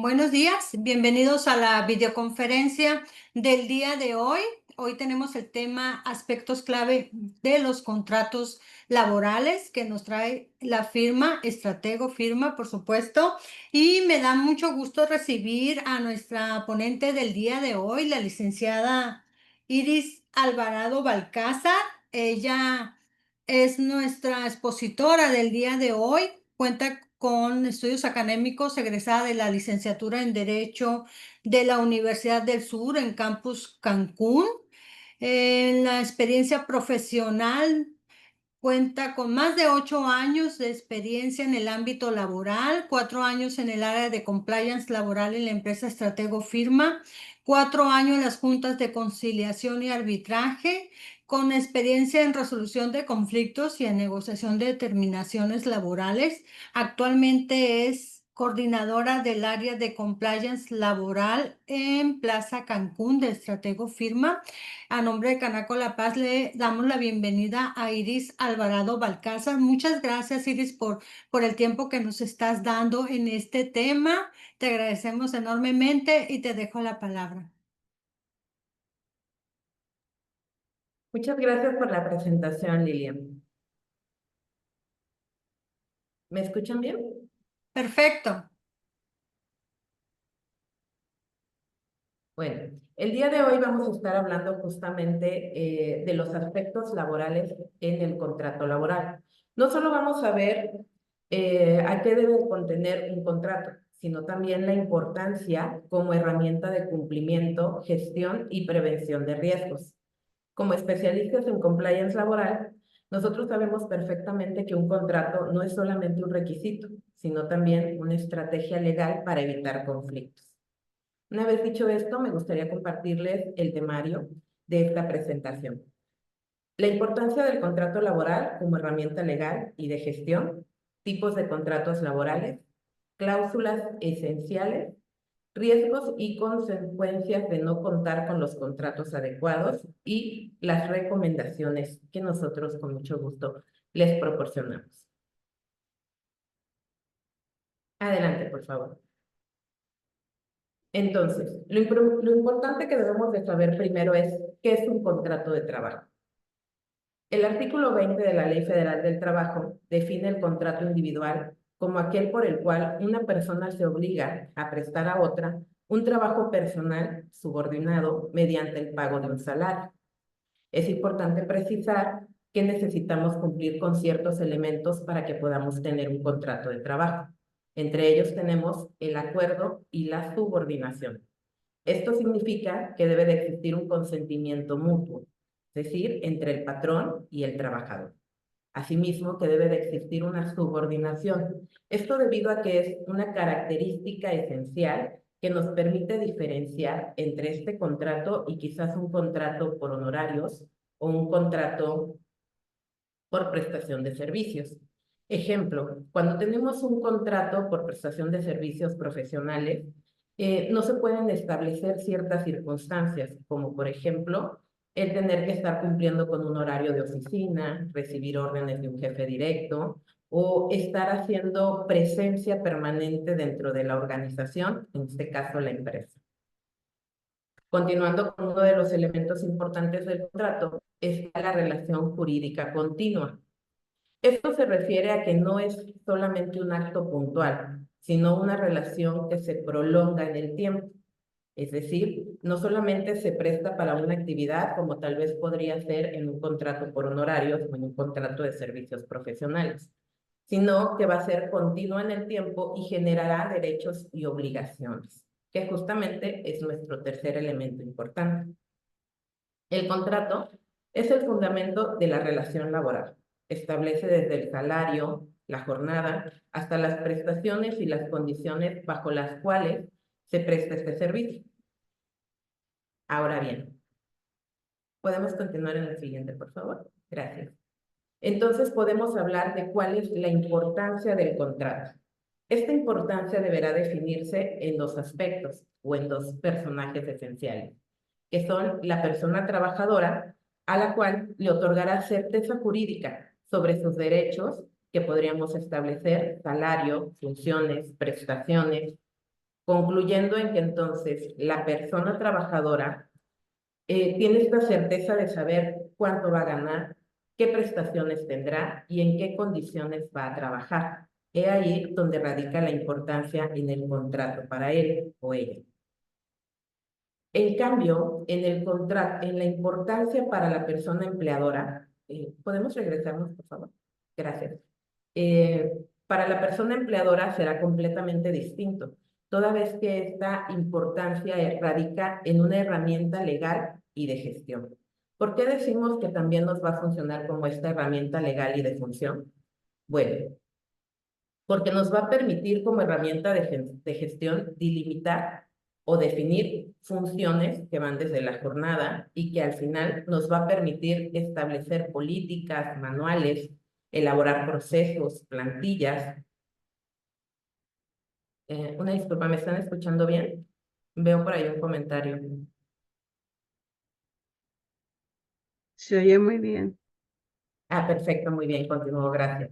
Buenos días, bienvenidos a la videoconferencia del día de hoy. Hoy tenemos el tema aspectos clave de los contratos laborales que nos trae la firma Estratego Firma, por supuesto. Y me da mucho gusto recibir a nuestra ponente del día de hoy, la licenciada Iris Alvarado Balcázar. Ella es nuestra expositora del día de hoy. Cuenta con estudios académicos, egresada de la licenciatura en Derecho de la Universidad del Sur en Campus Cancún. En la experiencia profesional cuenta con más de 8 años de experiencia en el ámbito laboral, 4 años en el área de compliance laboral en la empresa Estratego Firma, 4 años en las juntas de conciliación y arbitraje, con experiencia en resolución de conflictos y en negociación de determinaciones laborales. Actualmente es coordinadora del área de compliance laboral en Plaza Cancún de Estratego Firma. A nombre de Canaco La Paz le damos la bienvenida a Iris Alvarado Balcázar. Muchas gracias, Iris, por el tiempo que nos estás dando en este tema. Te agradecemos enormemente y te dejo la palabra. Muchas gracias por la presentación, Lilian. ¿Me escuchan bien? Perfecto. Bueno, el día de hoy vamos a estar hablando justamente de los aspectos laborales en el contrato laboral. No solo vamos a ver a qué debe contener un contrato, sino también la importancia como herramienta de cumplimiento, gestión y prevención de riesgos. Como especialistas en compliance laboral, nosotros sabemos perfectamente que un contrato no es solamente un requisito, sino también una estrategia legal para evitar conflictos. Una vez dicho esto, me gustaría compartirles el temario de esta presentación. La importancia del contrato laboral como herramienta legal y de gestión, tipos de contratos laborales, cláusulas esenciales, riesgos y consecuencias de no contar con los contratos adecuados y las recomendaciones que nosotros con mucho gusto les proporcionamos. Adelante, por favor. Entonces, lo importante que debemos de saber primero es qué es un contrato de trabajo. El artículo 20 de la Ley Federal del Trabajo define el contrato individual como aquel por el cual una persona se obliga a prestar a otra un trabajo personal subordinado mediante el pago de un salario. Es importante precisar que necesitamos cumplir con ciertos elementos para que podamos tener un contrato de trabajo. Entre ellos tenemos el acuerdo y la subordinación. Esto significa que debe de existir un consentimiento mutuo, es decir, entre el patrón y el trabajador. Asimismo, que debe de existir una subordinación. Esto debido a que es una característica esencial que nos permite diferenciar entre este contrato y quizás un contrato por honorarios o un contrato por prestación de servicios. Ejemplo, cuando tenemos un contrato por prestación de servicios profesionales, no se pueden establecer ciertas circunstancias, como por ejemplo, el tener que estar cumpliendo con un horario de oficina, recibir órdenes de un jefe directo o estar haciendo presencia permanente dentro de la organización, en este caso la empresa. Continuando con uno de los elementos importantes del contrato, está la relación jurídica continua. Esto se refiere a que no es solamente un acto puntual, sino una relación que se prolonga en el tiempo. Es decir, no solamente se presta para una actividad como tal vez podría ser en un contrato por honorarios o en un contrato de servicios profesionales, sino que va a ser continua en el tiempo y generará derechos y obligaciones, que justamente es nuestro tercer elemento importante. El contrato es el fundamento de la relación laboral. Establece desde el salario, la jornada, hasta las prestaciones y las condiciones bajo las cuales se presta este servicio. Ahora bien, podemos continuar en el siguiente, por favor. Gracias. Entonces podemos hablar de cuál es la importancia del contrato. Esta importancia deberá definirse en dos aspectos o en dos personajes esenciales, que son la persona trabajadora, a la cual le otorgará certeza jurídica sobre sus derechos, que podríamos establecer salario, funciones, prestaciones, concluyendo en que entonces la persona trabajadora tiene esta certeza de saber cuánto va a ganar, qué prestaciones tendrá y en qué condiciones va a trabajar. He ahí donde radica la importancia en el contrato para él o ella. En cambio, en el contrato, en la importancia para la persona empleadora, ¿podemos regresarnos, por favor? Gracias. Para la persona empleadora será completamente distinto, toda vez que esta importancia radica en una herramienta legal y de gestión. ¿Por qué decimos que también nos va a funcionar como esta herramienta legal y de función? Bueno, porque nos va a permitir como herramienta de gestión delimitar o definir funciones que van desde la jornada y que al final nos va a permitir establecer políticas, manuales, elaborar procesos, plantillas. Una disculpa, ¿me están escuchando bien? Veo por ahí un comentario. Se oye muy bien. Ah, perfecto, muy bien, continúo, gracias.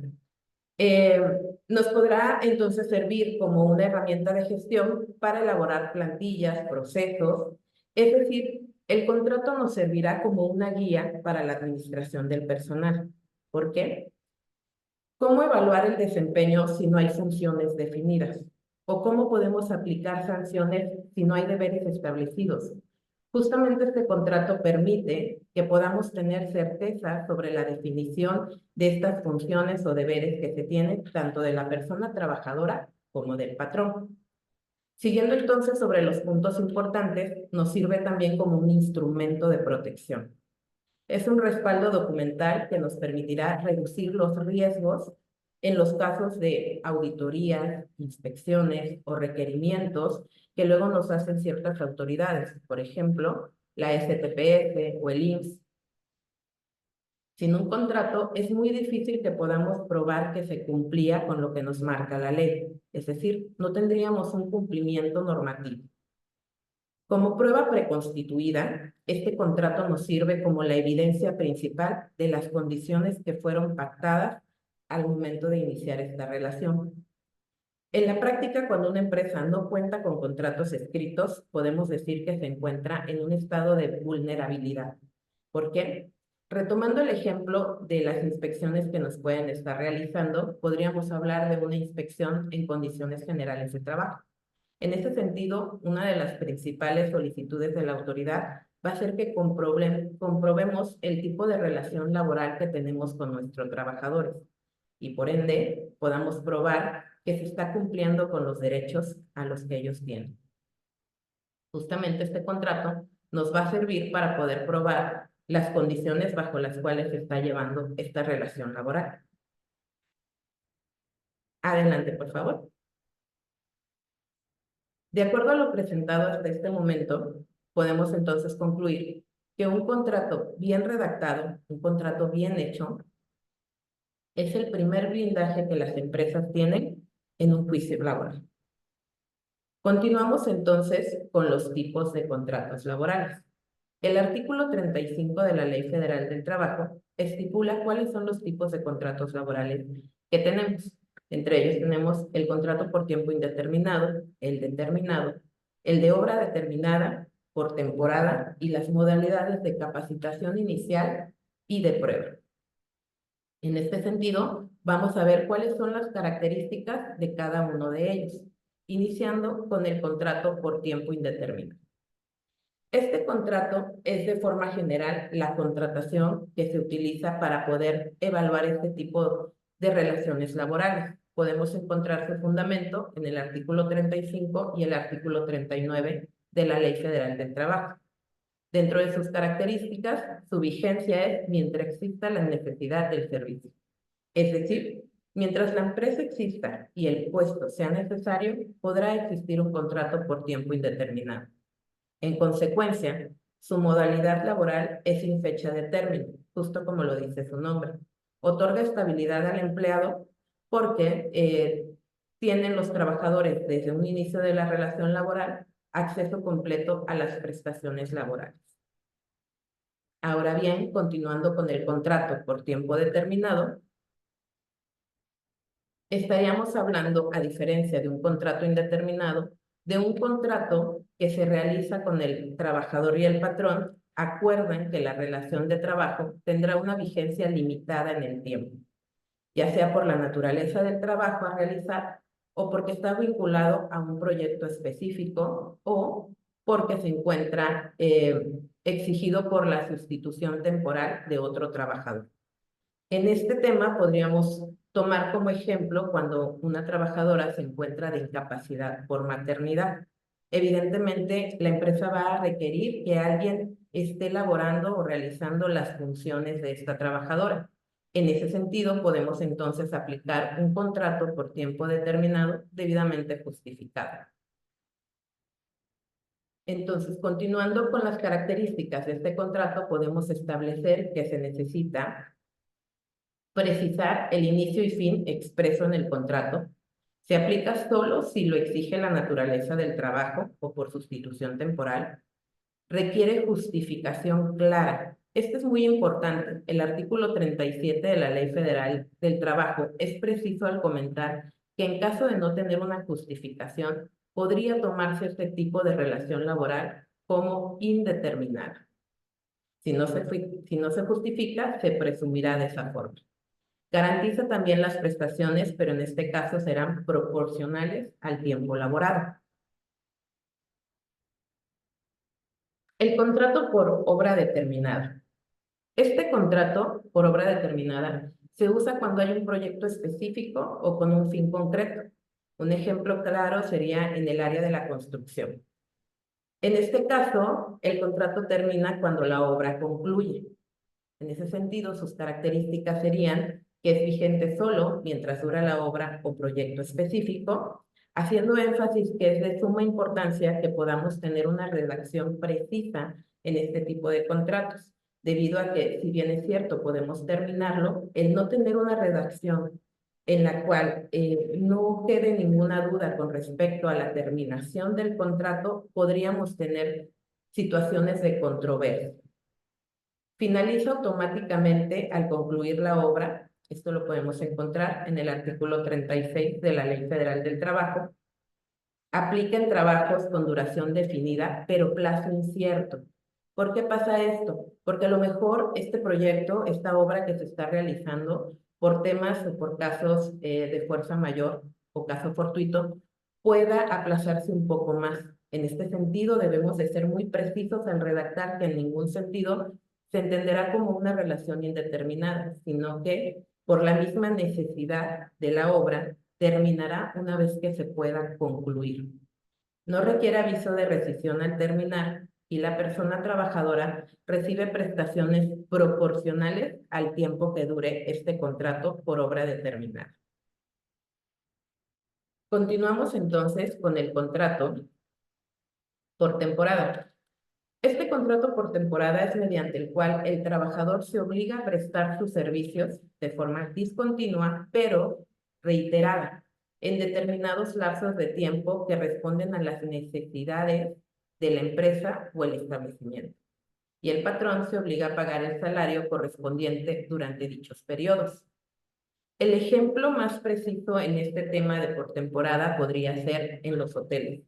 Nos podrá entonces servir como una herramienta de gestión para elaborar plantillas, procesos, es decir, el contrato nos servirá como una guía para la administración del personal. ¿Por qué? ¿Cómo evaluar el desempeño si no hay funciones definidas? ¿O cómo podemos aplicar sanciones si no hay deberes establecidos? Justamente este contrato permite que podamos tener certeza sobre la definición de estas funciones o deberes que se tienen tanto de la persona trabajadora como del patrón. Siguiendo entonces sobre los puntos importantes, nos sirve también como un instrumento de protección. Es un respaldo documental que nos permitirá reducir los riesgos en los casos de auditorías, inspecciones o requerimientos que luego nos hacen ciertas autoridades, por ejemplo, la STPS o el IMSS. Sin un contrato es muy difícil que podamos probar que se cumplía con lo que nos marca la ley, es decir, no tendríamos un cumplimiento normativo. Como prueba preconstituida, este contrato nos sirve como la evidencia principal de las condiciones que fueron pactadas al momento de iniciar esta relación. En la práctica, cuando una empresa no cuenta con contratos escritos, podemos decir que se encuentra en un estado de vulnerabilidad. ¿Por qué? Retomando el ejemplo de las inspecciones que nos pueden estar realizando, podríamos hablar de una inspección en condiciones generales de trabajo. En ese sentido, una de las principales solicitudes de la autoridad va a ser que comprobemos el tipo de relación laboral que tenemos con nuestros trabajadores y por ende podamos probar que se está cumpliendo con los derechos a los que ellos tienen. Justamente este contrato nos va a servir para poder probar las condiciones bajo las cuales se está llevando esta relación laboral. Adelante, por favor. De acuerdo a lo presentado hasta este momento, podemos entonces concluir que un contrato bien redactado, un contrato bien hecho, es el primer blindaje que las empresas tienen en un juicio laboral. Continuamos entonces con los tipos de contratos laborales. El artículo 35 de la Ley Federal del Trabajo estipula cuáles son los tipos de contratos laborales que tenemos. Entre ellos tenemos el contrato por tiempo indeterminado, el determinado, el de obra determinada por temporada y las modalidades de capacitación inicial y de prueba. En este sentido, vamos a ver cuáles son las características de cada uno de ellos, iniciando con el contrato por tiempo indeterminado. Este contrato es de forma general la contratación que se utiliza para poder evaluar este tipo de relaciones laborales. Podemos encontrar su fundamento en el artículo 35 y el artículo 39 de la Ley Federal del Trabajo. Dentro de sus características, su vigencia es mientras exista la necesidad del servicio. Es decir, mientras la empresa exista y el puesto sea necesario, podrá existir un contrato por tiempo indeterminado. En consecuencia, su modalidad laboral es sin fecha de término, justo como lo dice su nombre. Otorga estabilidad al empleado porque tienen los trabajadores desde un inicio de la relación laboral acceso completo a las prestaciones laborales. Ahora bien, continuando con el contrato por tiempo determinado, estaríamos hablando, a diferencia de un contrato indeterminado, de un contrato que se realiza con el trabajador y el patrón, acuerdan que la relación de trabajo tendrá una vigencia limitada en el tiempo, ya sea por la naturaleza del trabajo a realizar o porque está vinculado a un proyecto específico o porque se encuentra exigido por la sustitución temporal de otro trabajador. En este tema podríamos tomar como ejemplo cuando una trabajadora se encuentra de incapacidad por maternidad. Evidentemente, la empresa va a requerir que alguien esté elaborando o realizando las funciones de esta trabajadora. En ese sentido, podemos entonces aplicar un contrato por tiempo determinado debidamente justificado. Entonces, continuando con las características de este contrato, podemos establecer que se necesita precisar el inicio y fin expreso en el contrato. Se aplica solo si lo exige la naturaleza del trabajo o por sustitución temporal. Requiere justificación clara. Esto es muy importante. El artículo 37 de la Ley Federal del Trabajo es preciso al comentar que en caso de no tener una justificación, podría tomarse este tipo de relación laboral como indeterminada. Si no se justifica, se presumirá de esa forma. Garantiza también las prestaciones, pero en este caso serán proporcionales al tiempo laborado. El contrato por obra determinada. Este contrato por obra determinada se usa cuando hay un proyecto específico o con un fin concreto. Un ejemplo claro sería en el área de la construcción. En este caso, el contrato termina cuando la obra concluye. En ese sentido, sus características serían que es vigente solo mientras dura la obra o proyecto específico, haciendo énfasis que es de suma importancia que podamos tener una redacción precisa en este tipo de contratos, debido a que, si bien es cierto, podemos terminarlo, el no tener una redacción en la cual no quede ninguna duda con respecto a la terminación del contrato, podríamos tener situaciones de controversia. Finaliza automáticamente al concluir la obra. Esto lo podemos encontrar en el artículo 36 de la Ley Federal del Trabajo. Aplica en trabajos con duración definida, pero plazo incierto. ¿Por qué pasa esto? Porque a lo mejor este proyecto, esta obra que se está realizando por temas o por casos de fuerza mayor o caso fortuito, pueda aplazarse un poco más. En este sentido, debemos de ser muy precisos al redactar que en ningún sentido se entenderá como una relación indeterminada, sino que por la misma necesidad de la obra terminará una vez que se pueda concluir. No requiere aviso de rescisión al terminar y la persona trabajadora recibe prestaciones proporcionales al tiempo que dure este contrato por obra determinada. Continuamos entonces con el contrato por temporada. Este contrato por temporada es mediante el cual el trabajador se obliga a prestar sus servicios de forma discontinua, pero reiterada, en determinados lapsos de tiempo que responden a las necesidades de la empresa o el establecimiento. Y el patrón se obliga a pagar el salario correspondiente durante dichos periodos. El ejemplo más preciso en este tema de por temporada podría ser en los hoteles.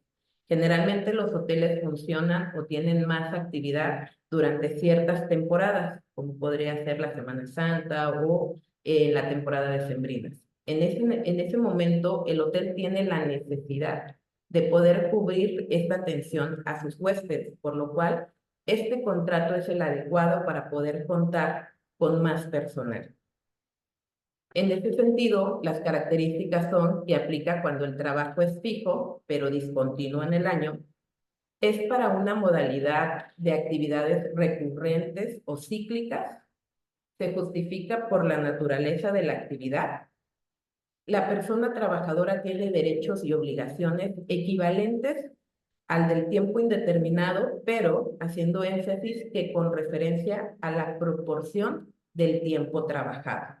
Generalmente los hoteles funcionan o tienen más actividad durante ciertas temporadas, como podría ser la Semana Santa o la temporada decembrinas. En ese momento, el hotel tiene la necesidad de poder cubrir esta atención a sus huéspedes, por lo cual este contrato es el adecuado para poder contar con más personal. En este sentido, las características son que aplica cuando el trabajo es fijo, pero discontinuo en el año, es para una modalidad de actividades recurrentes o cíclicas, se justifica por la naturaleza de la actividad. La persona trabajadora tiene derechos y obligaciones equivalentes al del tiempo indeterminado, pero haciendo énfasis que con referencia a la proporción del tiempo trabajado.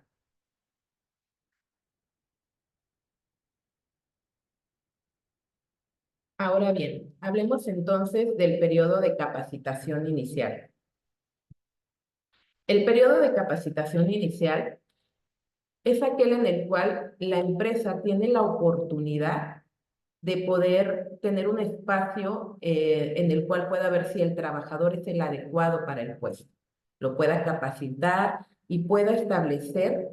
Ahora bien, hablemos entonces del periodo de capacitación inicial. El periodo de capacitación inicial es aquel en el cual la empresa tiene la oportunidad de poder tener un espacio en el cual pueda ver si el trabajador es el adecuado para el puesto, lo pueda capacitar y pueda establecer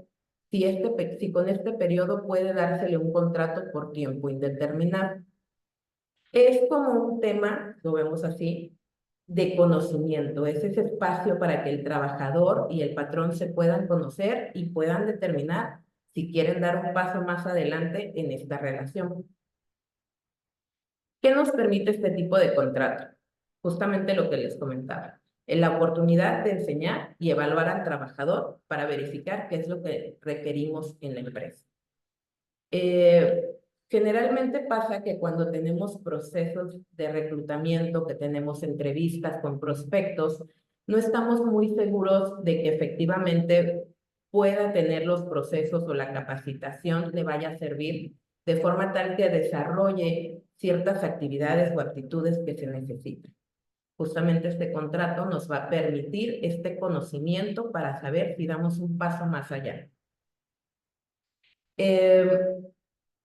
si con este periodo puede dársele un contrato por tiempo indeterminado. Es como un tema, lo vemos así, de conocimiento. Es ese espacio para que el trabajador y el patrón se puedan conocer y puedan determinar si quieren dar un paso más adelante en esta relación. ¿Qué nos permite este tipo de contrato? Justamente lo que les comentaba. La oportunidad de enseñar y evaluar al trabajador para verificar qué es lo que requerimos en la empresa. Generalmente pasa que cuando tenemos procesos de reclutamiento, que tenemos entrevistas con prospectos, no estamos muy seguros de que efectivamente pueda tener los procesos o la capacitación le vaya a servir de forma tal que desarrolle ciertas actividades o actitudes que se necesitan. Justamente este contrato nos va a permitir este conocimiento para saber si damos un paso más allá.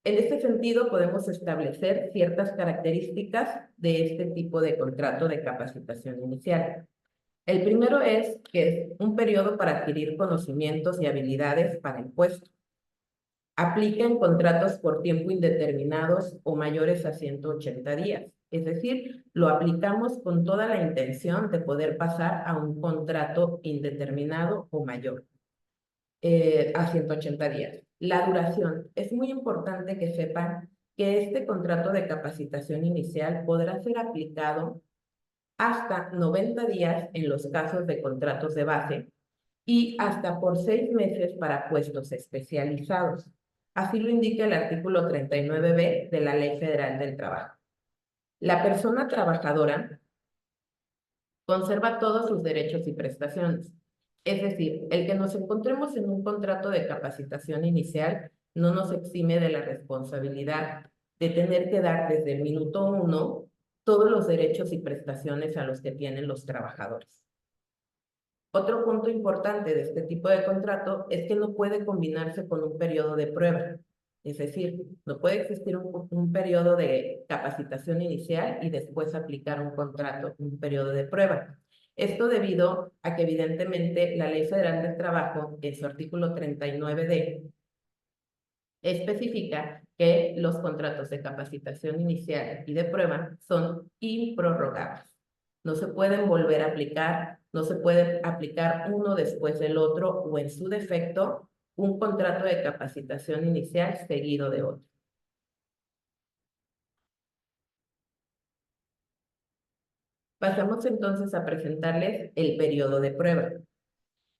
En este sentido, podemos establecer ciertas características de este tipo de contrato de capacitación inicial. El primero es que es un periodo para adquirir conocimientos y habilidades para el puesto. Aplica en contratos por tiempo indeterminados o mayores a 180 días. Es decir, lo aplicamos con toda la intención de poder pasar a un contrato indeterminado o mayor, a 180 días. La duración. Es muy importante que sepan que este contrato de capacitación inicial podrá ser aplicado hasta 90 días en los casos de contratos de base y hasta por 6 meses para puestos especializados. Así lo indica el artículo 39b de la Ley Federal del Trabajo. La persona trabajadora conserva todos sus derechos y prestaciones. Es decir, el que nos encontremos en un contrato de capacitación inicial no nos exime de la responsabilidad de tener que dar desde el minuto 1 todos los derechos y prestaciones a los que tienen los trabajadores. Otro punto importante de este tipo de contrato es que no puede combinarse con un periodo de prueba. Es decir, no puede existir un periodo de capacitación inicial y después aplicar un contrato, un periodo de prueba. Esto debido a que evidentemente la Ley Federal del Trabajo, en su artículo 39d, especifica que los contratos de capacitación inicial y de prueba son improrrogables. No se pueden volver a aplicar, no se puede aplicar uno después del otro o en su defecto un contrato de capacitación inicial seguido de otro. Pasamos entonces a presentarles el periodo de prueba.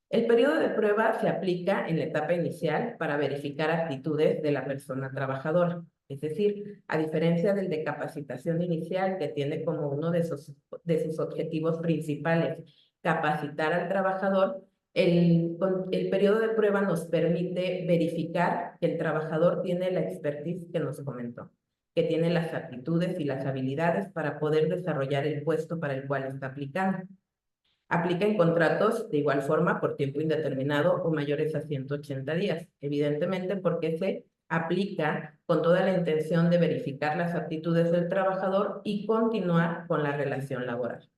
El periodo de prueba se aplica en la etapa inicial para verificar actitudes de la persona trabajadora. Es decir, a diferencia del de capacitación inicial, que tiene como uno de sus objetivos principales capacitar al trabajador, el periodo de prueba nos permite verificar que el trabajador tiene la expertise que nos comentó, que tiene las aptitudes y las habilidades para poder desarrollar el puesto para el cual está aplicando. Aplica en contratos de igual forma por tiempo indeterminado o mayores a 180 días, evidentemente porque se aplica con toda la intención de verificar las aptitudes del trabajador y continuar con la relación laboral.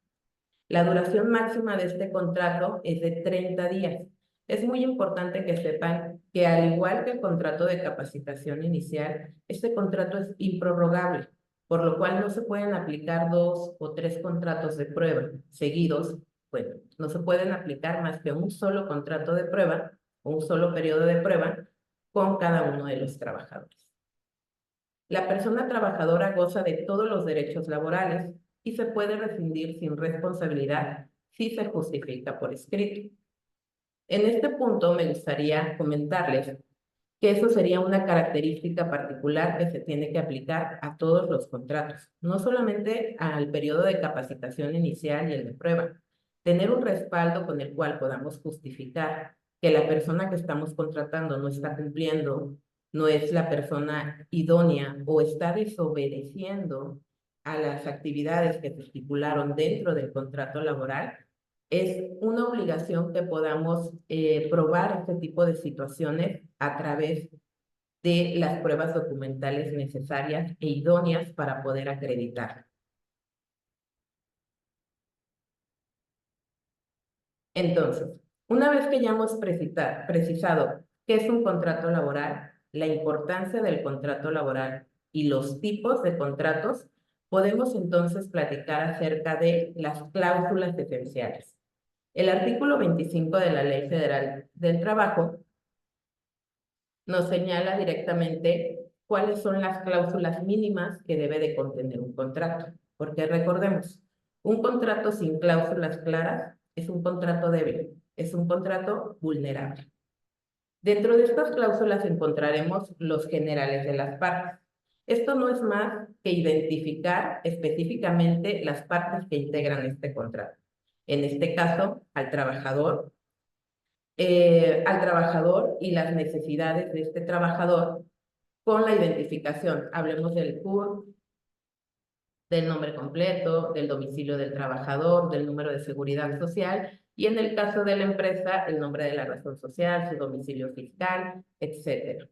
La duración máxima de este contrato es de 30 días. Es muy importante que sepan que al igual que el contrato de capacitación inicial, este contrato es improrrogable, por lo cual no se pueden aplicar 2 o 3 contratos de prueba seguidos. Bueno, no se pueden aplicar más que un solo contrato de prueba o un solo periodo de prueba con cada uno de los trabajadores. La persona trabajadora goza de todos los derechos laborales y se puede rescindir sin responsabilidad si se justifica por escrito. En este punto me gustaría comentarles que eso sería una característica particular que se tiene que aplicar a todos los contratos, no solamente al periodo de capacitación inicial y el de prueba. Tener un respaldo con el cual podamos justificar que la persona que estamos contratando no está cumpliendo, no es la persona idónea o está desobedeciendo a las actividades que se estipularon dentro del contrato laboral, es una obligación que podamos probar este tipo de situaciones a través de las pruebas documentales necesarias e idóneas para poder acreditar. Entonces, una vez que ya hemos precisado qué es un contrato laboral, la importancia del contrato laboral y los tipos de contratos, podemos entonces platicar acerca de las cláusulas esenciales. El artículo 25 de la Ley Federal del Trabajo nos señala directamente cuáles son las cláusulas mínimas que debe de contener un contrato. Porque recordemos, un contrato sin cláusulas claras es un contrato débil, es un contrato vulnerable. Dentro de estas cláusulas encontraremos los generales de las partes. Esto no es más que identificar específicamente las partes que integran este contrato. En este caso, al trabajador y las necesidades de este trabajador con la identificación. Hablemos del CURP, del nombre completo, del domicilio del trabajador, del número de seguridad social y en el caso de la empresa, el nombre de la razón social, su domicilio fiscal, etc.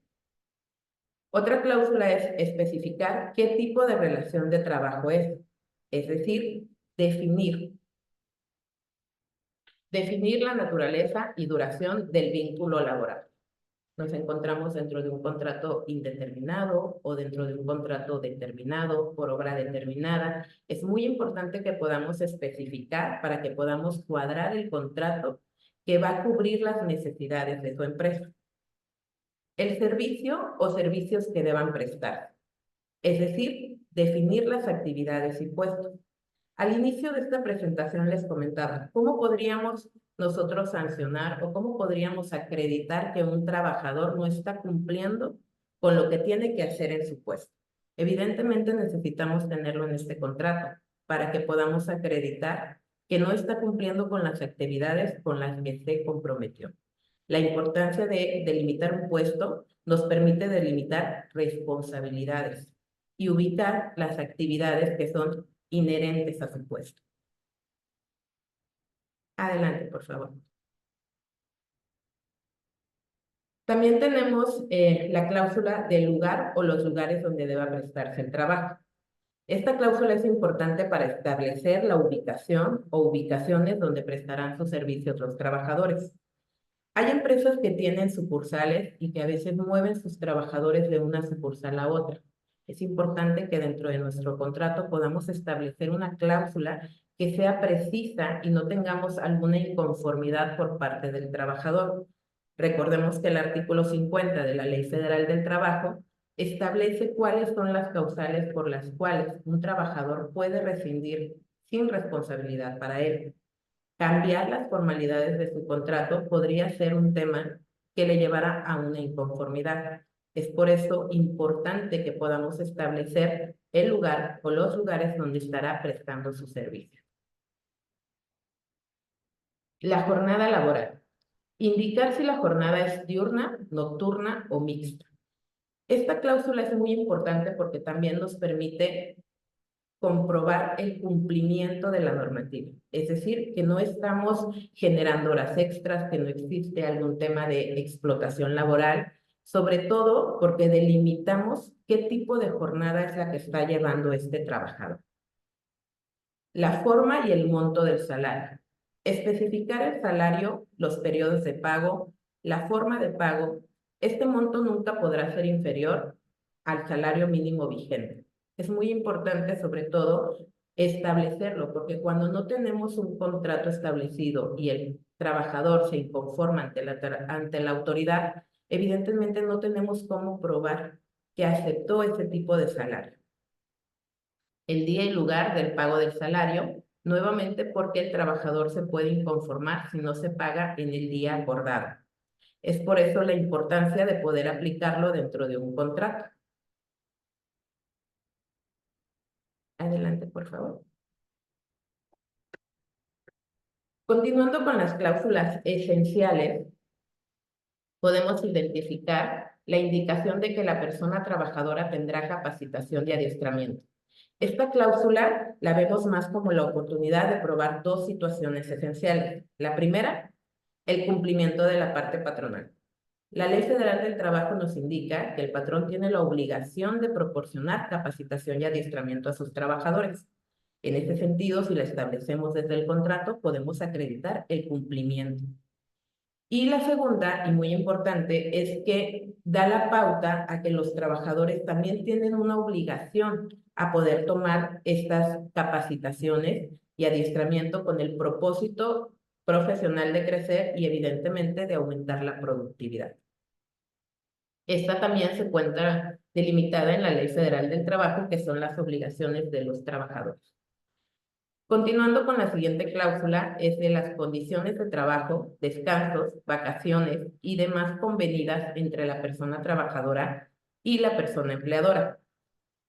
Otra cláusula es especificar qué tipo de relación de trabajo es decir, definir la naturaleza y duración del vínculo laboral. Nos encontramos dentro de un contrato indeterminado o dentro de un contrato determinado por obra determinada. Es muy importante que podamos especificar para que podamos cuadrar el contrato que va a cubrir las necesidades de tu empresa. El servicio o servicios que deban prestar, es decir, definir las actividades y puestos. Al inicio de esta presentación les comentaba, ¿cómo podríamos nosotros sancionar o cómo podríamos acreditar que un trabajador no está cumpliendo con lo que tiene que hacer en su puesto? Evidentemente necesitamos tenerlo en este contrato para que podamos acreditar que no está cumpliendo con las actividades con las que se comprometió. La importancia de delimitar un puesto nos permite delimitar responsabilidades y ubicar las actividades que son inherentes a su puesto. Adelante, por favor. También tenemos la cláusula del lugar o los lugares donde deba prestarse el trabajo. Esta cláusula es importante para establecer la ubicación o ubicaciones donde prestarán sus servicios los trabajadores. Hay empresas que tienen sucursales y que a veces mueven sus trabajadores de una sucursal a otra. Es importante que dentro de nuestro contrato podamos establecer una cláusula que sea precisa y no tengamos alguna inconformidad por parte del trabajador. Recordemos que el artículo 50 de la Ley Federal del Trabajo establece cuáles son las causales por las cuales un trabajador puede rescindir sin responsabilidad para él. Cambiar las formalidades de su contrato podría ser un tema que le llevara a una inconformidad. Es por eso importante que podamos establecer el lugar o los lugares donde estará prestando su servicio. La jornada laboral. Indicar si la jornada es diurna, nocturna o mixta. Esta cláusula es muy importante porque también nos permite comprobar el cumplimiento de la normativa. Es decir, que no estamos generando horas extras, que no existe algún tema de explotación laboral, sobre todo porque delimitamos qué tipo de jornada es la que está llevando este trabajador. La forma y el monto del salario. Especificar el salario, los periodos de pago, la forma de pago. Este monto nunca podrá ser inferior al salario mínimo vigente. Es muy importante, sobre todo, establecerlo, porque cuando no tenemos un contrato establecido y el trabajador se inconforma ante la autoridad, evidentemente no tenemos cómo probar que aceptó ese tipo de salario. El día y lugar del pago del salario, nuevamente porque el trabajador se puede inconformar si no se paga en el día acordado. Es por eso la importancia de poder aplicarlo dentro de un contrato. Adelante, por favor. Continuando con las cláusulas esenciales, podemos identificar la indicación de que la persona trabajadora tendrá capacitación de adiestramiento. Esta cláusula la vemos más como la oportunidad de probar dos situaciones esenciales. La primera, el cumplimiento de la parte patronal. La Ley Federal del Trabajo nos indica que el patrón tiene la obligación de proporcionar capacitación y adiestramiento a sus trabajadores. En este sentido, si la establecemos desde el contrato, podemos acreditar el cumplimiento. Y la segunda, y muy importante, es que da la pauta a que los trabajadores también tienen una obligación a poder tomar estas capacitaciones y adiestramiento con el propósito profesional de crecer y evidentemente de aumentar la productividad. Esta también se encuentra delimitada en la Ley Federal del Trabajo, que son las obligaciones de los trabajadores. Continuando con la siguiente cláusula, es de las condiciones de trabajo, descansos, vacaciones y demás convenidas entre la persona trabajadora y la persona empleadora.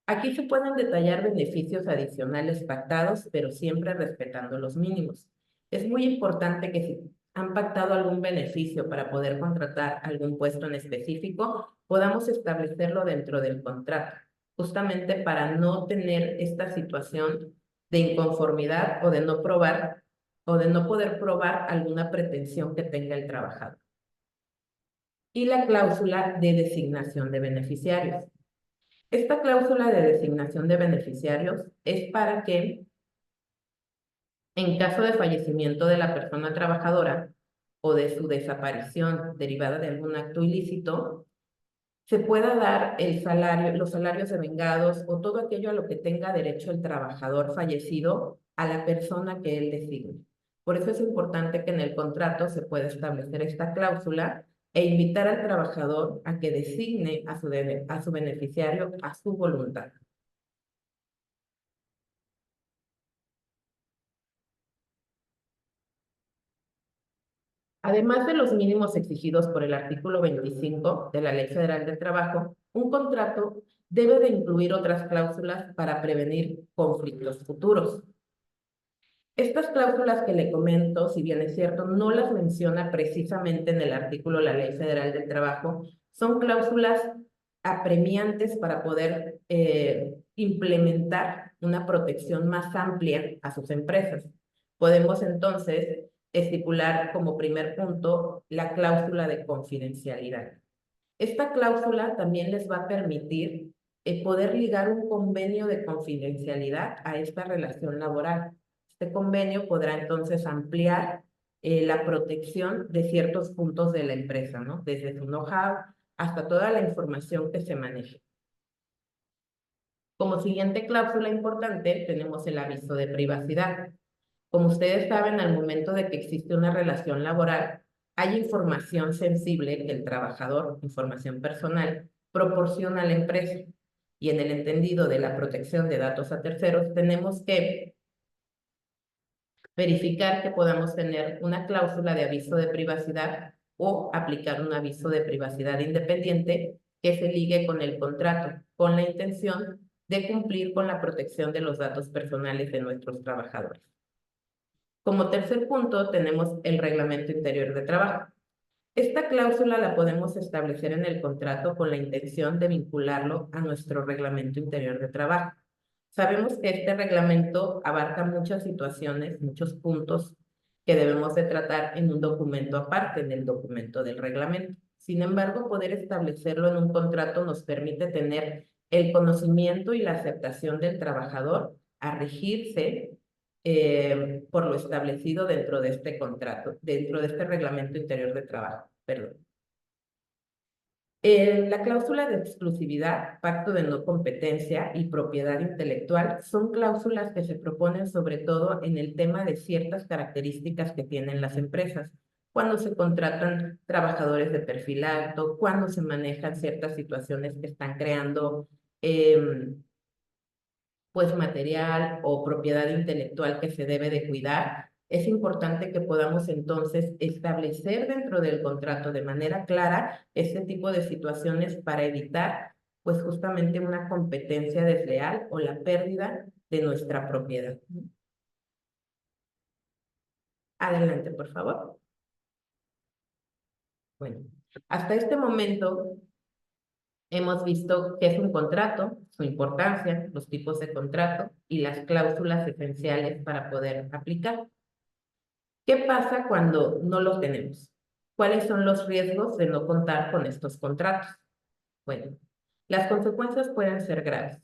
Aquí se pueden detallar beneficios adicionales pactados, pero siempre respetando los mínimos. Es muy importante que si han pactado algún beneficio para poder contratar algún puesto en específico, podamos establecerlo dentro del contrato, justamente para no tener esta situación de inconformidad o de no poder probar alguna pretensión que tenga el trabajador. Y la cláusula de designación de beneficiarios. Esta cláusula de designación de beneficiarios es para que, en caso de fallecimiento de la persona trabajadora o de su desaparición derivada de algún acto ilícito, se pueda dar el salario, los salarios devengados o todo aquello a lo que tenga derecho el trabajador fallecido a la persona que él designe. Por eso es importante que en el contrato se pueda establecer esta cláusula e invitar al trabajador a que designe a su beneficiario a su voluntad. Además de los mínimos exigidos por el artículo 25 de la Ley Federal del Trabajo, un contrato debe de incluir otras cláusulas para prevenir conflictos futuros. Estas cláusulas que le comento, si bien es cierto, no las menciona precisamente en el artículo de la Ley Federal del Trabajo, son cláusulas apremiantes para poder implementar una protección más amplia a sus empresas. Podemos entonces estipular como primer punto la cláusula de confidencialidad. Esta cláusula también les va a permitir poder ligar un convenio de confidencialidad a esta relación laboral. Este convenio podrá entonces ampliar la protección de ciertos puntos de la empresa, ¿no? Desde su know-how hasta toda la información que se maneje. Como siguiente cláusula importante tenemos el aviso de privacidad. Como ustedes saben, al momento de que existe una relación laboral, hay información sensible que el trabajador, información personal, proporciona a la empresa. Y en el entendido de la protección de datos a terceros, tenemos que verificar que podamos tener una cláusula de aviso de privacidad o aplicar un aviso de privacidad independiente que se ligue con el contrato, con la intención de cumplir con la protección de los datos personales de nuestros trabajadores. Como tercer punto, tenemos el Reglamento Interior de Trabajo. Esta cláusula la podemos establecer en el contrato con la intención de vincularlo a nuestro Reglamento Interior de Trabajo. Sabemos que este reglamento abarca muchas situaciones, muchos puntos que debemos de tratar en un documento aparte, en el documento del reglamento. Sin embargo, poder establecerlo en un contrato nos permite tener el conocimiento y la aceptación del trabajador a regirse por lo establecido dentro de este contrato, dentro de este Reglamento Interior de Trabajo. Perdón. La cláusula de exclusividad, pacto de no competencia y propiedad intelectual son cláusulas que se proponen sobre todo en el tema de ciertas características que tienen las empresas, cuando se contratan trabajadores de perfil alto, cuando se manejan ciertas situaciones que están creando pues material o propiedad intelectual que se debe de cuidar. Es importante que podamos entonces establecer dentro del contrato de manera clara este tipo de situaciones para evitar pues justamente una competencia desleal o la pérdida de nuestra propiedad. Adelante, por favor. Bueno, hasta este momento hemos visto qué es un contrato, su importancia, los tipos de contrato y las cláusulas esenciales para poder aplicar. ¿Qué pasa cuando no lo tenemos? ¿Cuáles son los riesgos de no contar con estos contratos? Bueno, las consecuencias pueden ser graves.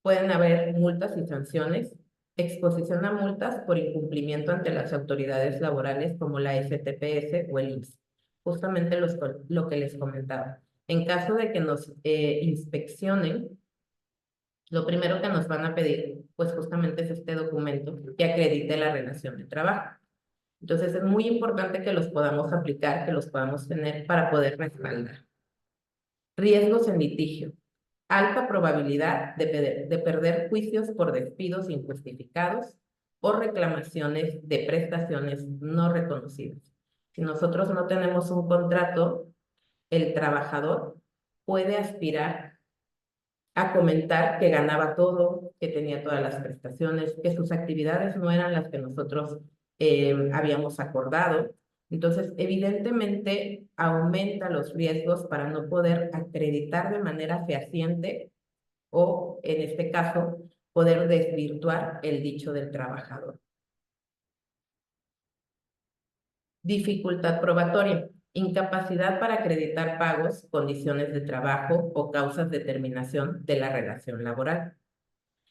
Pueden haber multas y sanciones, exposición a multas por incumplimiento ante las autoridades laborales como la STPS o el IMSS. Justamente lo que les comentaba. En caso de que nos inspeccionen, lo primero que nos van a pedir, pues justamente es este documento que acredite la relación de trabajo. Entonces es muy importante que los podamos aplicar, que los podamos tener para poder respaldar. Riesgos en litigio. Alta probabilidad de perder juicios por despidos injustificados o reclamaciones de prestaciones no reconocidas. Si nosotros no tenemos un contrato, el trabajador puede aspirar a comentar que ganaba todo, que tenía todas las prestaciones, que sus actividades no eran las que nosotros habíamos acordado. Entonces, evidentemente, aumenta los riesgos para no poder acreditar de manera fehaciente o, en este caso, poder desvirtuar el dicho del trabajador. Dificultad probatoria. Incapacidad para acreditar pagos, condiciones de trabajo o causas de terminación de la relación laboral.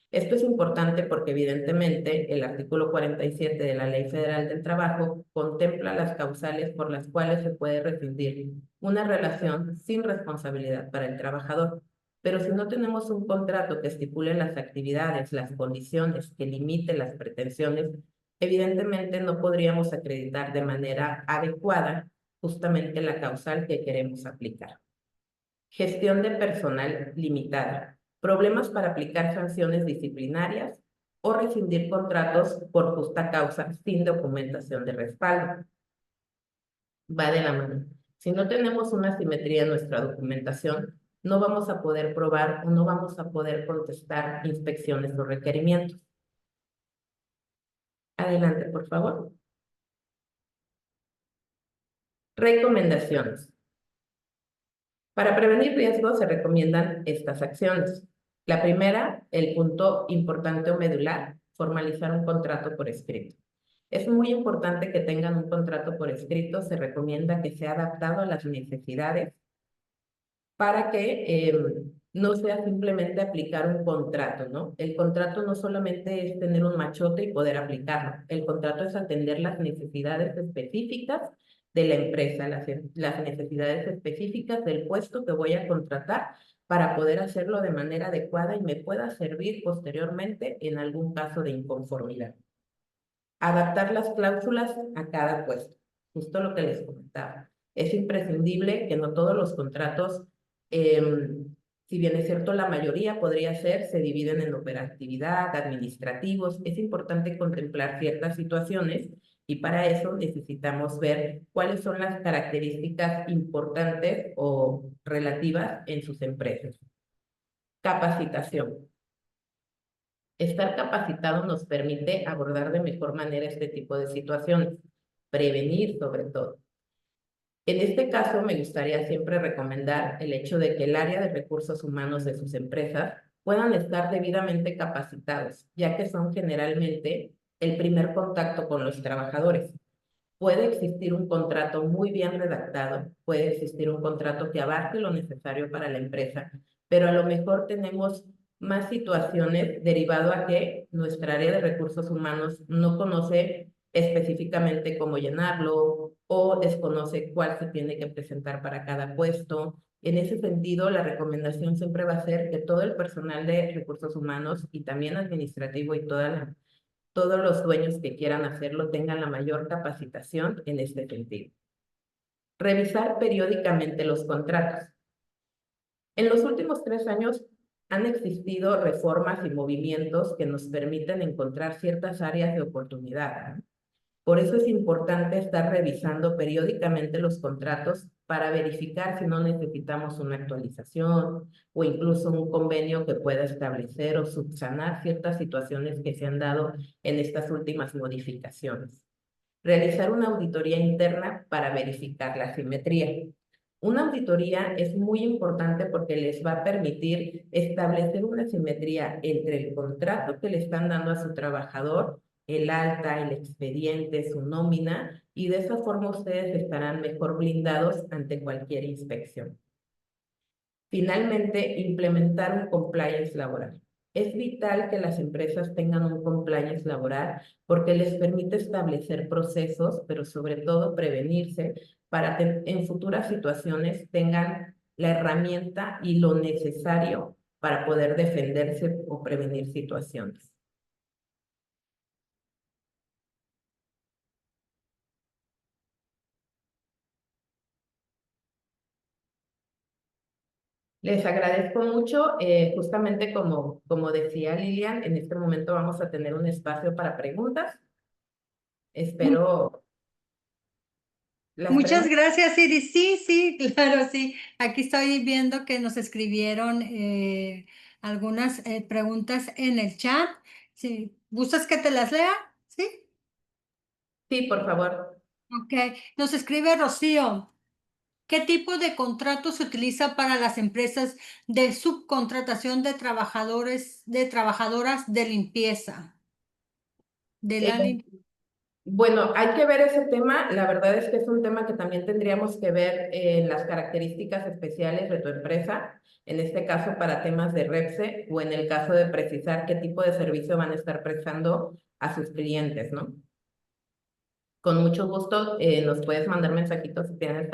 Esto es importante porque evidentemente el artículo 47 de la Ley Federal del Trabajo contempla las causales por las cuales se puede rescindir una relación sin responsabilidad para el trabajador. Pero si no tenemos un contrato que estipule las actividades, las condiciones, que limite las pretensiones, evidentemente no podríamos acreditar de manera adecuada justamente la causal que queremos aplicar. Gestión de personal limitada. Problemas para aplicar sanciones disciplinarias o rescindir contratos por justa causa sin documentación de respaldo. Va de la mano. Si no tenemos una simetría en nuestra documentación, no vamos a poder probar o no vamos a poder contestar inspecciones o requerimientos. Adelante, por favor. Recomendaciones. Para prevenir riesgos se recomiendan estas acciones. La primera, el punto importante o medular, formalizar un contrato por escrito. Es muy importante que tengan un contrato por escrito, se recomienda que sea adaptado a las necesidades para que no sea simplemente aplicar un contrato, ¿no? El contrato no solamente es tener un machote y poder aplicarlo, el contrato es atender las necesidades específicas de la empresa, las necesidades específicas del puesto que voy a contratar para poder hacerlo de manera adecuada y me pueda servir posteriormente en algún caso de inconformidad. Adaptar las cláusulas a cada puesto, justo lo que les comentaba. Es imprescindible que no todos los contratos, si bien es cierto la mayoría podría ser, se dividen en operatividad, administrativos. Es importante contemplar ciertas situaciones y para eso necesitamos ver cuáles son las características importantes o relativas en sus empresas. Capacitación. Estar capacitado nos permite abordar de mejor manera este tipo de situaciones, prevenir sobre todo. En este caso, me gustaría siempre recomendar el hecho de que el área de recursos humanos de sus empresas puedan estar debidamente capacitados, ya que son generalmente el primer contacto con los trabajadores. Puede existir un contrato muy bien redactado, puede existir un contrato que abarque lo necesario para la empresa, pero a lo mejor tenemos más situaciones derivado a que nuestra área de recursos humanos no conoce específicamente cómo llenarlo o desconoce cuál se tiene que presentar para cada puesto. En ese sentido, la recomendación siempre va a ser que todo el personal de recursos humanos y también administrativo y todos los dueños que quieran hacerlo tengan la mayor capacitación en este sentido. Revisar periódicamente los contratos. En los últimos 3 años han existido reformas y movimientos que nos permiten encontrar ciertas áreas de oportunidad. Por eso es importante estar revisando periódicamente los contratos para verificar si no necesitamos una actualización o incluso un convenio que pueda establecer o subsanar ciertas situaciones que se han dado en estas últimas modificaciones. Realizar una auditoría interna para verificar la simetría. Una auditoría es muy importante porque les va a permitir establecer una simetría entre el contrato que le están dando a su trabajador el alta, el expediente, su nómina, y de esa forma ustedes estarán mejor blindados ante cualquier inspección. Finalmente, implementar un compliance laboral. Es vital que las empresas tengan un compliance laboral porque les permite establecer procesos, pero sobre todo prevenirse para que en futuras situaciones tengan la herramienta y lo necesario para poder defenderse o prevenir situaciones. Les agradezco mucho. Justamente como decía Lilian, en este momento vamos a tener un espacio para preguntas. Espero las Muchas preguntas. gracias, Iris. Sí, sí, claro, sí. Aquí estoy viendo que nos escribieron algunas preguntas en el chat. Sí. ¿Gustas que te las lea? Sí. Sí, por favor. Ok. Nos escribe Rocío. ¿Qué tipo de contrato se utiliza para las empresas de subcontratación de trabajadores, de trabajadoras de limpieza? De Eh, la limpieza. Bueno, hay que ver ese tema. La verdad es que es un tema que también tendríamos que ver en las características especiales de tu empresa, en este caso para temas de REPSE o en el caso de precisar qué tipo de servicio van a estar prestando a sus clientes, ¿no? Con mucho gusto nos puedes mandar mensajitos si tienes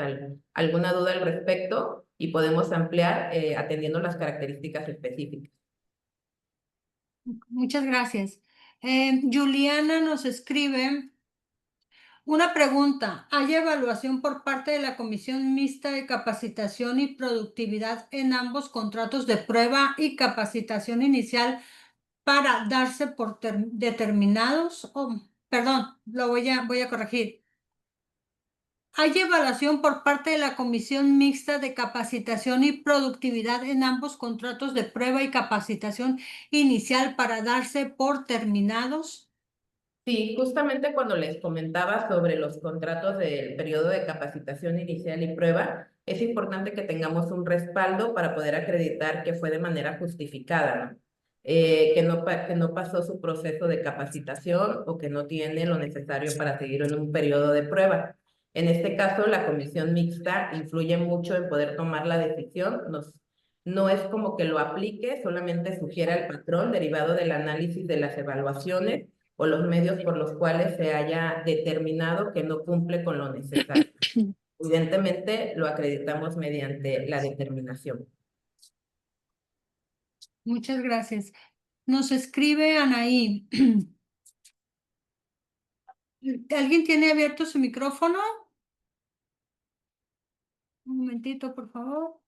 alguna duda al respecto y podemos ampliar atendiendo las características específicas. Muchas gracias. Juliana nos escribe una pregunta. ¿Hay evaluación por parte de la Comisión Mixta de Capacitación y Productividad en ambos contratos de prueba y capacitación inicial para darse por determinados? Perdón, voy a corregir. ¿Hay evaluación por parte de la Comisión Mixta de Capacitación y Productividad en ambos contratos de prueba y capacitación inicial para darse por terminados? Sí, justamente cuando les comentaba sobre los contratos del periodo de capacitación inicial y prueba, es importante que tengamos un respaldo para poder acreditar que fue de manera justificada, ¿no? Que no pasó su proceso de capacitación o que no tiene lo necesario para seguir en un periodo de prueba. En este caso, la comisión mixta influye mucho en poder tomar la decisión. No es como que lo aplique, solamente sugiere al patrón derivado del análisis de las evaluaciones o los medios por los cuales se haya determinado que no cumple con lo necesario. Evidentemente, lo acreditamos mediante la determinación. Muchas gracias. Nos escribe Anaí. ¿Alguien tiene abierto su micrófono? Un momentito, por favor.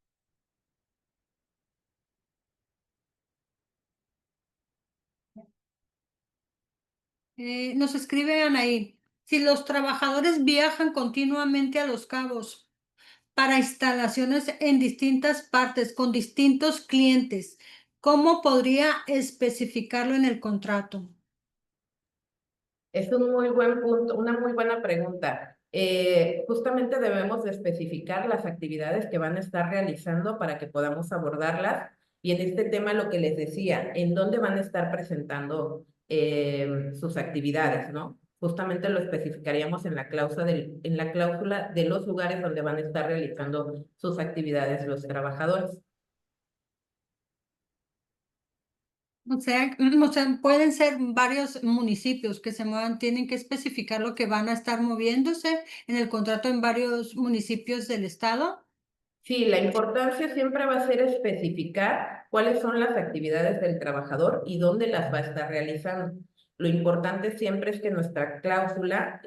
Nos escribe Anaí. Si los trabajadores viajan continuamente a Los Cabos para instalaciones en distintas partes con distintos clientes, ¿cómo podría especificarlo en el contrato? Es un muy buen punto, una muy buena pregunta. Justamente debemos de especificar las actividades que van a estar realizando para que podamos abordarlas. Y en este tema lo que les decía, en dónde van a estar presentando sus actividades, ¿no? Justamente lo especificaríamos en en la cláusula de los lugares donde van a estar realizando sus actividades los trabajadores. O sea, pueden ser varios municipios que se muevan, tienen que especificar lo que van a estar moviéndose en el contrato en varios municipios del estado. Sí, la importancia siempre va a ser especificar cuáles son las actividades del trabajador y dónde las va a estar realizando. Lo importante siempre es que nuestra cláusula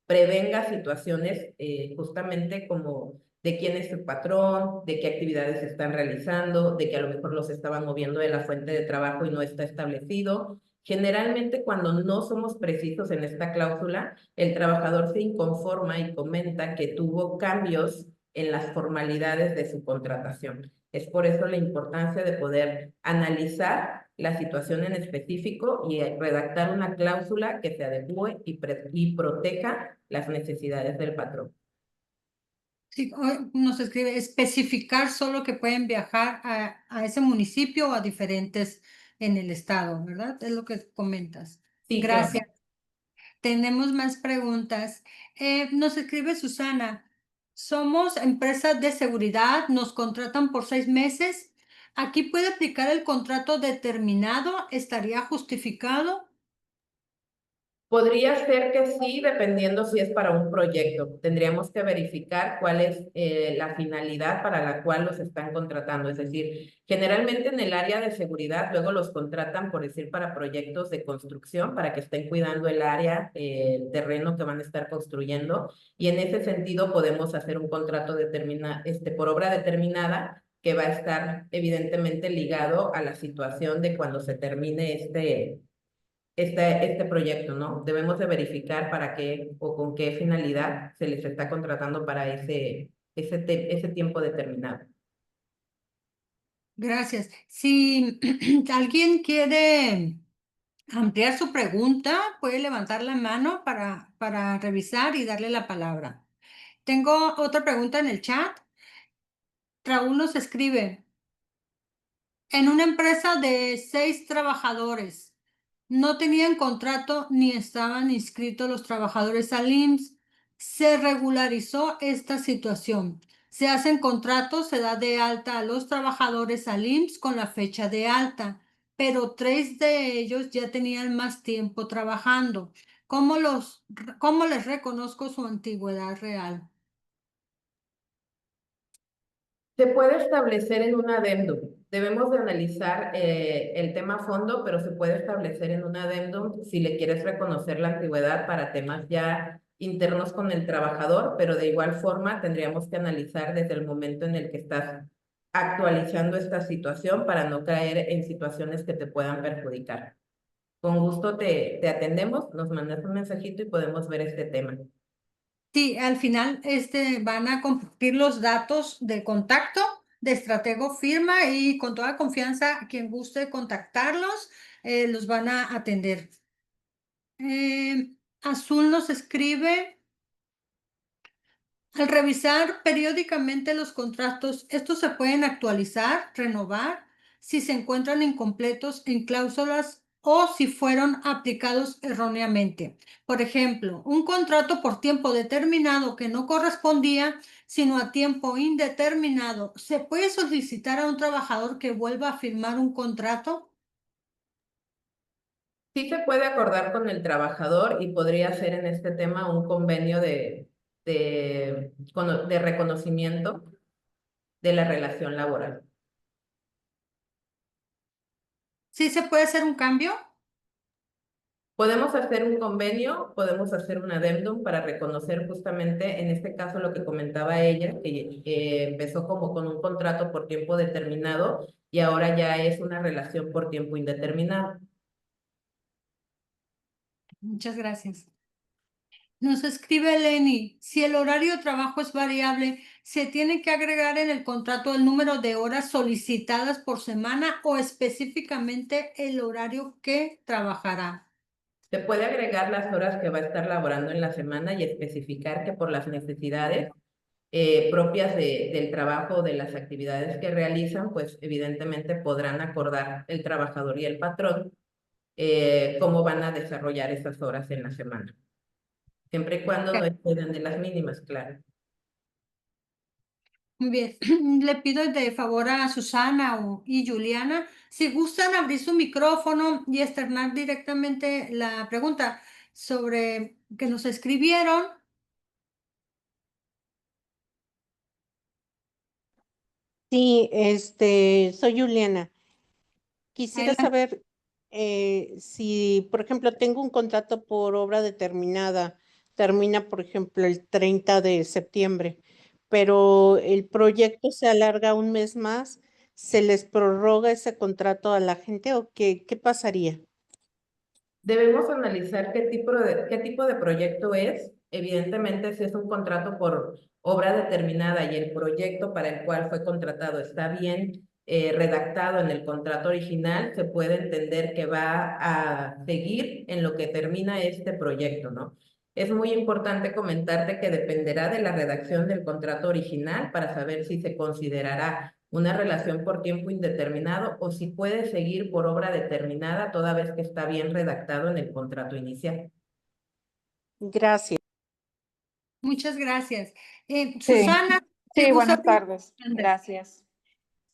prevenga situaciones justamente como de quién es su patrón, de qué actividades están realizando, de que a lo mejor los estaban moviendo de la fuente de trabajo y no está establecido. Generalmente, cuando no somos precisos en esta cláusula, el trabajador se inconforma y comenta que tuvo cambios en las formalidades de su contratación. Es por eso la importancia de poder analizar la situación en específico y redactar una cláusula que se adecue y proteja las necesidades del patrón. Sí, nos escribe especificar solo que pueden viajar a ese municipio o a diferentes en el estado, ¿verdad? Es lo que comentas. Sí, que Gracias. Tenemos más preguntas. Nos escribe Susana. Somos empresa de seguridad, nos contratan por 6 meses. ¿Aquí puede aplicar el contrato determinado? ¿Estaría justificado? Podría ser que sí, dependiendo si es para un proyecto. Tendríamos que verificar cuál es la finalidad para la cual los están contratando. Es decir, generalmente en el área de seguridad luego los contratan, por decir, para proyectos de construcción, para que estén cuidando el área, el terreno que van a estar construyendo. Y en ese sentido podemos hacer un contrato por obra determinada que va a estar evidentemente ligado a la situación de cuando se termine este proyecto, ¿no? Debemos de verificar para qué o con qué finalidad se les está contratando para ese tiempo determinado. Gracias. Si alguien quiere ampliar su pregunta, puede levantar la mano para revisar y darle la palabra. Tengo otra pregunta en el chat. Raúl nos escribe, en una empresa de 6 trabajadores, no tenían contrato ni estaban inscritos los trabajadores al IMSS. Se regularizó esta situación. Se hacen contratos, se da de alta a los trabajadores al IMSS con la fecha de alta, pero 3 de ellos ya tenían más tiempo trabajando. ¿Cómo les reconozco su antigüedad real? Se puede establecer en un adendum. Debemos de analizar el tema a fondo, pero se puede establecer en un adendum si le quieres reconocer la antigüedad para temas ya internos con el trabajador, pero de igual forma tendríamos que analizar desde el momento en el que estás actualizando esta situación para no caer en situaciones que te puedan perjudicar. Con gusto te atendemos, nos mandas un mensajito y podemos ver este tema. Sí, al final van a compartir los datos de contacto de Estratego Firma y con toda confianza, quien guste contactarlos, los van a atender. Azul nos escribe, al revisar periódicamente los contratos, estos se pueden actualizar, renovar, si se encuentran incompletos en cláusulas o si fueron aplicados erróneamente. Por ejemplo, un contrato por tiempo determinado que no correspondía, sino a tiempo indeterminado. ¿Se puede solicitar a un trabajador que vuelva a firmar un contrato? Sí se puede acordar con el trabajador y podría ser en este tema un convenio de reconocimiento de la relación laboral. ¿Sí se puede hacer un cambio? Podemos hacer un convenio, podemos hacer un adendum para reconocer justamente, en este caso, lo que comentaba ella, que empezó como con un contrato por tiempo determinado y ahora ya es una relación por tiempo indeterminado. Muchas gracias. Nos escribe Lenny, si el horario de trabajo es variable, ¿se tiene que agregar en el contrato el número de horas solicitadas por semana o específicamente el horario que trabajará? Se puede agregar las horas que va a estar laborando en la semana y especificar que por las necesidades propias del trabajo, de las actividades que realizan, pues evidentemente podrán acordar el trabajador y el patrón cómo van a desarrollar esas horas en la semana. Siempre y cuando no exceden de las mínimas, claro. Muy bien, le pido de favor a Susana y Juliana, si gustan abrir su micrófono y externar directamente la pregunta sobre que nos escribieron. Sí, soy Juliana. Quisiera Adelante. saber si, por ejemplo, tengo un contrato por obra determinada, termina, por ejemplo, el 30 de septiembre, pero el proyecto se alarga un mes más, ¿se les prorroga ese contrato a la gente o qué pasaría? Debemos analizar qué tipo de proyecto es. Evidentemente, si es un contrato por obra determinada y el proyecto para el cual fue contratado está bien redactado en el contrato original, se puede entender que va a seguir en lo que termina este proyecto, ¿no? Es muy importante comentarte que dependerá de la redacción del contrato original para saber si se considerará una relación por tiempo indeterminado o si puede seguir por obra determinada toda vez que está bien redactado en el contrato inicial. Gracias. Muchas gracias. Sí, Susana, qué sí, gusto. buenas tardes. Ande. Gracias.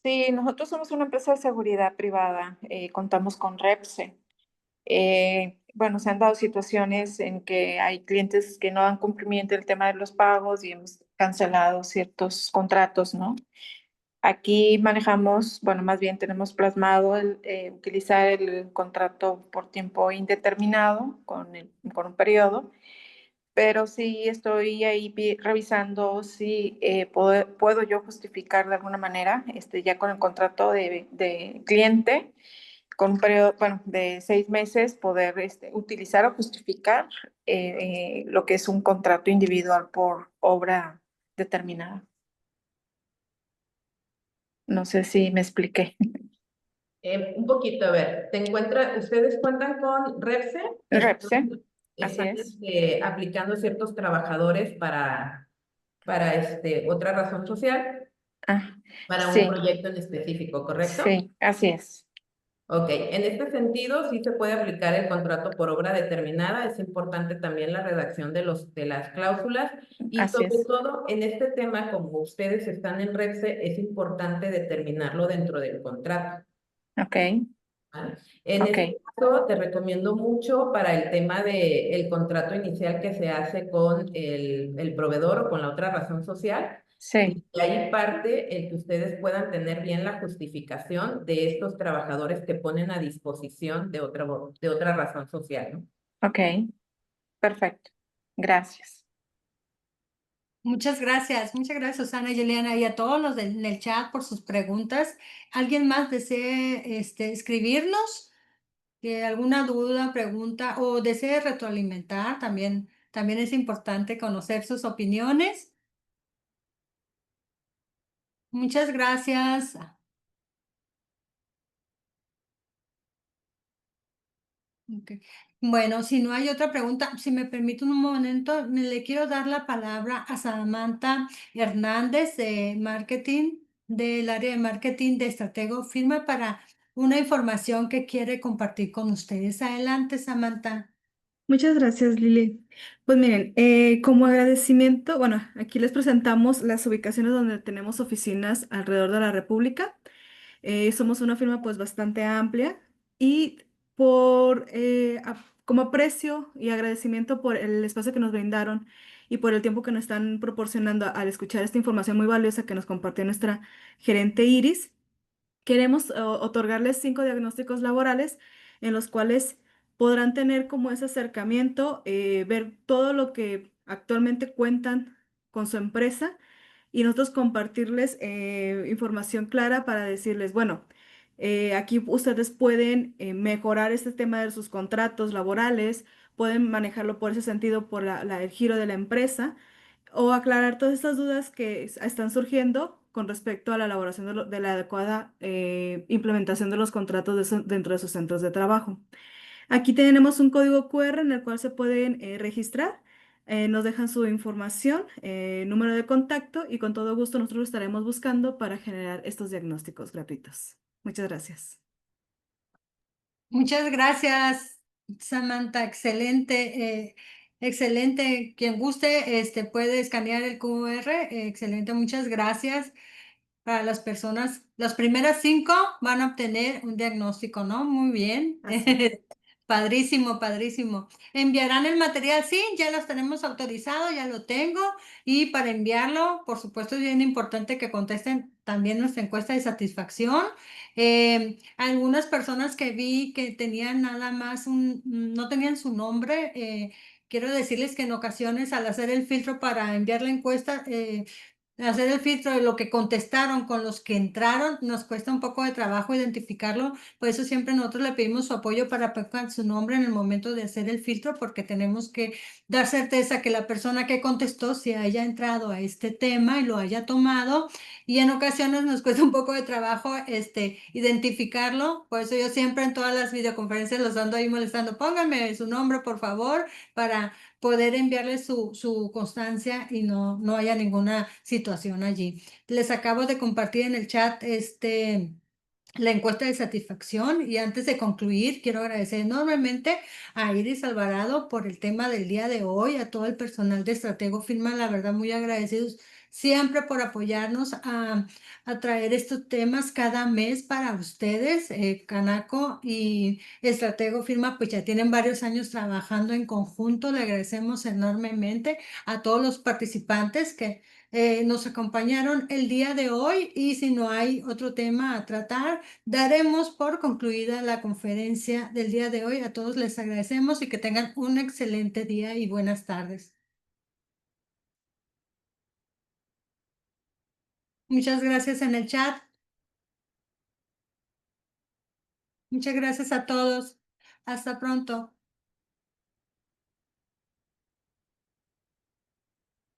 Sí, nosotros somos una empresa de seguridad privada, contamos con Repse. Bueno, se han dado situaciones en que hay clientes que no dan cumplimiento el tema de los pagos y hemos cancelado ciertos contratos, ¿no? Aquí manejamos, bueno, más bien tenemos plasmado utilizar el contrato por tiempo indeterminado con un periodo, pero sí estoy ahí revisando si puedo yo justificar de alguna manera, ya con el contrato de cliente, con un periodo, bueno, de 6 meses, poder utilizar o justificar lo que es un contrato individual por obra determinada. No sé si me expliqué. Un poquito, a ver, ustedes cuentan con Repse? Repse, así Están es. aplicando ciertos trabajadores para otra razón social, Ah, para un sí, proyecto en específico, ¿correcto? sí, así es. Ok, en este sentido sí se puede aplicar el contrato por obra determinada. Es importante también la redacción de las cláusulas y Así sobre es. todo en este tema, como ustedes están en Repse, es importante determinarlo dentro del contrato. Ok, ¿Vale? En ok, este caso, te recomiendo mucho para el tema del contrato inicial que se hace con el proveedor o con la otra razón social. sí, Y de ahí parte el que ustedes puedan tener bien la justificación de estos trabajadores que ponen a disposición de otra razón social, ¿no? ok, perfecto. Gracias. Muchas gracias, Susana y Eliana, y a todos los en el chat por sus preguntas. ¿Alguien más desee escribirnos? Que alguna duda, pregunta o desee retroalimentar, también es importante conocer sus opiniones. Muchas gracias. Ok. Bueno, si no hay otra pregunta, si me permite un momento, le quiero dar la palabra a Samantha Hernández de marketing, del área de marketing de Estratego Firma para una información que quiere compartir con ustedes. Adelante, Samantha. Muchas gracias, Lili. Pues miren, como agradecimiento, bueno, aquí les presentamos las ubicaciones donde tenemos oficinas alrededor de la República. Somos una firma pues bastante amplia y como aprecio y agradecimiento por el espacio que nos brindaron y por el tiempo que nos están proporcionando al escuchar esta información muy valiosa que nos compartió nuestra gerente Iris. Queremos otorgarles 5 diagnósticos laborales en los cuales podrán tener como ese acercamiento, ver todo lo que actualmente cuentan con su empresa y nosotros compartirles información clara para decirles, bueno, aquí ustedes pueden mejorar este tema de sus contratos laborales, pueden manejarlo por ese sentido, por el giro de la empresa o aclarar todas estas dudas que están surgiendo con respecto a la elaboración de la adecuada implementación de los contratos dentro de sus centros de trabajo. Aquí tenemos un código QR en el cual se pueden registrar. Nos dejan su información, número de contacto y con todo gusto nosotros lo estaremos buscando para generar estos diagnósticos gratuitos. Muchas gracias. Muchas gracias, Samantha. Excelente, excelente. Quien guste, puede escanear el QR. Excelente, muchas gracias. Para las personas, las primeras 5 van a obtener un diagnóstico, ¿no? Muy bien. Así. Padrísimo, padrísimo. ¿Enviarán el material? Sí, ya los tenemos autorizado, ya lo tengo. Y para enviarlo, por supuesto, es bien importante que contesten también nuestra encuesta de satisfacción. Algunas personas que vi que tenían nada más no tenían su nombre. Quiero decirles que en ocasiones al hacer el filtro para enviar la encuesta, hacer el filtro de lo que contestaron con los que entraron, nos cuesta un poco de trabajo identificarlo. Por eso siempre nosotros le pedimos su apoyo para poner su nombre en el momento de hacer el filtro, porque tenemos que dar certeza que la persona que contestó se haya entrado a este tema y lo haya tomado. Y en ocasiones nos cuesta un poco de trabajo identificarlo. Por eso yo siempre en todas las videoconferencias los ando ahí molestando. Pónganme su nombre, por favor, para poder enviarle su constancia y no haya ninguna situación allí. Les acabo de compartir en el chat la encuesta de satisfacción. Y antes de concluir, quiero agradecer enormemente a Iris Alvarado por el tema del día de hoy, a todo el personal de Estratego Firma, la verdad muy agradecidos siempre por apoyarnos a traer estos temas cada mes para ustedes. Canaco y Estratego Firma pues ya tienen varios años trabajando en conjunto, le agradecemos enormemente a todos los participantes que nos acompañaron el día de hoy, y si no hay otro tema a tratar, daremos por concluida la conferencia del día de hoy. A todos les agradecemos y que tengan un excelente día y buenas tardes. Muchas gracias en el chat. Muchas gracias a todos. Hasta pronto.